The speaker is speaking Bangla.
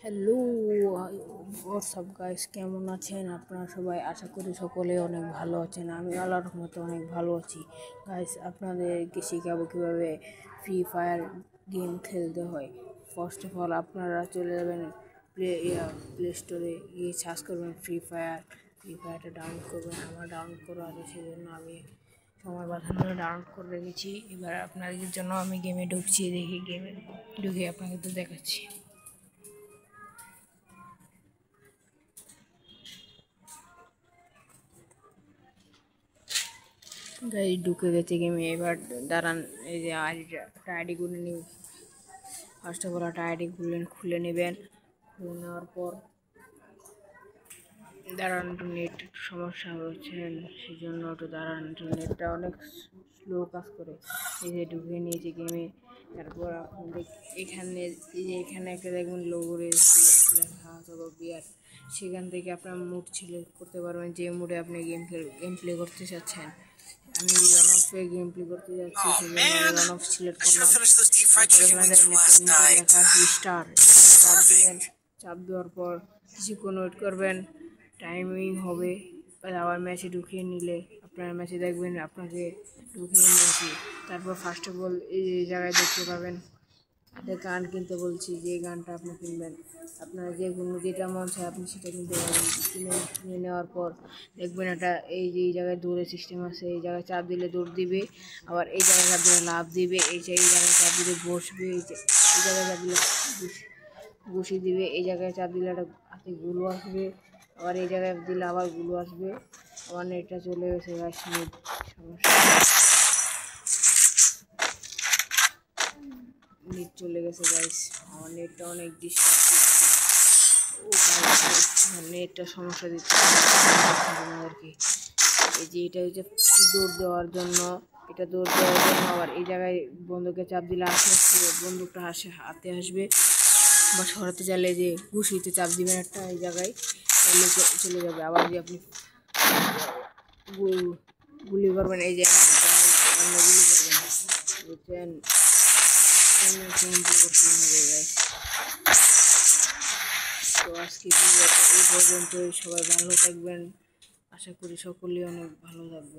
হ্যালো, হোয়াটসঅ্যাপ গাইস, কেমন আছেন আপনারা সবাই? আশা করি সকলে অনেক ভালো আছেন। আমি আল্লাহর রহমতে অনেক ভালো আছি। গাইস, আপনাদেরকে শেখাবো কীভাবে ফ্রি ফায়ার গেম খেলতে হয়। ফার্স্ট অফ অল আপনারা চলে যাবেন প্লে স্টোরে, গিয়ে সার্চ করবেন ফ্রি ফায়ারটা ডাউনলোড করবেন। আমার ডাউনলোড করা আছে, সেজন্য আমি সময় বাঁধানো ডাউনলোড করে রেখেছি। এবার আপনাদের জন্য আমি গেমে ঢুকছি, দেখি গেমে ঢুকে আপনাকে তো দেখাচ্ছি। গাড়ি ঢুকে গেছে গেমে। এবার দাঁড়ান, এই যে আইডি খুলে নিই। ফার্স্ট অফ অল একটা আইডি খুলে নেবেন। খুলে নেওয়ার পর দাঁড়ান, একটু নেট সমস্যা হচ্ছে, সেই জন্য একটু দাঁড়ান, একটু নেটটা অনেক স্লো কাজ করে। এই যে ঢুকে নিয়েছে গেমে। তারপর আপনাদের এখানে এখানে একটা দেখবেন লোগো রয়েছে লেখা অথবা বিয়ার, সেখান থেকে আপনার মুড সিলেক্ট করতে পারবেন, যে মুডে আপনি গেম প্লে করতে চাচ্ছেন। আমি রান অফে গেম প্লে করতে যাচ্ছি, সেজন্য আমি রান অফ সিলেক্ট করলাম। স্টার চাপ দেবেন। চাপ দেওয়ার পর কিছুক্ষণ ওয়েট করবেন, টাইমিং হবে। আবার ম্যাচে ঢুকিয়ে নিলে আপনার ম্যাচে দেখবেন আপনাকে ঢুকিয়ে নিয়েছি। তারপর ফার্স্ট অফ অল এই জায়গায় দেখতে পাবেন গান কিনতে বলছি, যে গানটা আপনি কিনবেন। আপনার যে কোনো যেটা মন চায় আপনি সেটা কিনতে পারবেন। কিনে নেওয়ার পর দেখবেন একটা এই জায়গায় দৌড়ের সিস্টেম আছে, এই জায়গায় চাপ দিলে দৌড় দিবে, আবার এই জায়গায় চাপ দিলে লাভ দিবে, এই জায়গায় চাপ দিলে বসবে, এই জায়গায় চাপ দিলে বসিয়ে দিবে, এই জায়গায় চাপ দিলে একটা হাতে গুলো আসবে, আবার এই জায়গায় দিলে আবার গুলো আসবে। আমার নেটটা চলে গেছে, নেট চলে গেছে গাইস। আমার নেটটা অনেক ডিস্টার্ব দিচ্ছে। ও গাইস, নেটটা সমস্যা দিচ্ছে আমাদেরকে। এই যে এটা হচ্ছে দৌড় দেওয়ার জন্য, আবার এই জায়গায় বন্দুকে চাপ দিলে বন্দুকটা হাতে আসবে। বা সরাতে চাইলে যে ঘুষিতে চাপ দিবেন একটা, এই জায়গায় তাহলে চলে যাবে। আবার যে আপনি গুলি করবেন, এই যে গুলি করবেন, বুঝছেন? তো আজকে এই পর্যন্তই। সবাই ভালো থাকবেন, আশা করি সকলেই অনেক ভালো থাকবেন।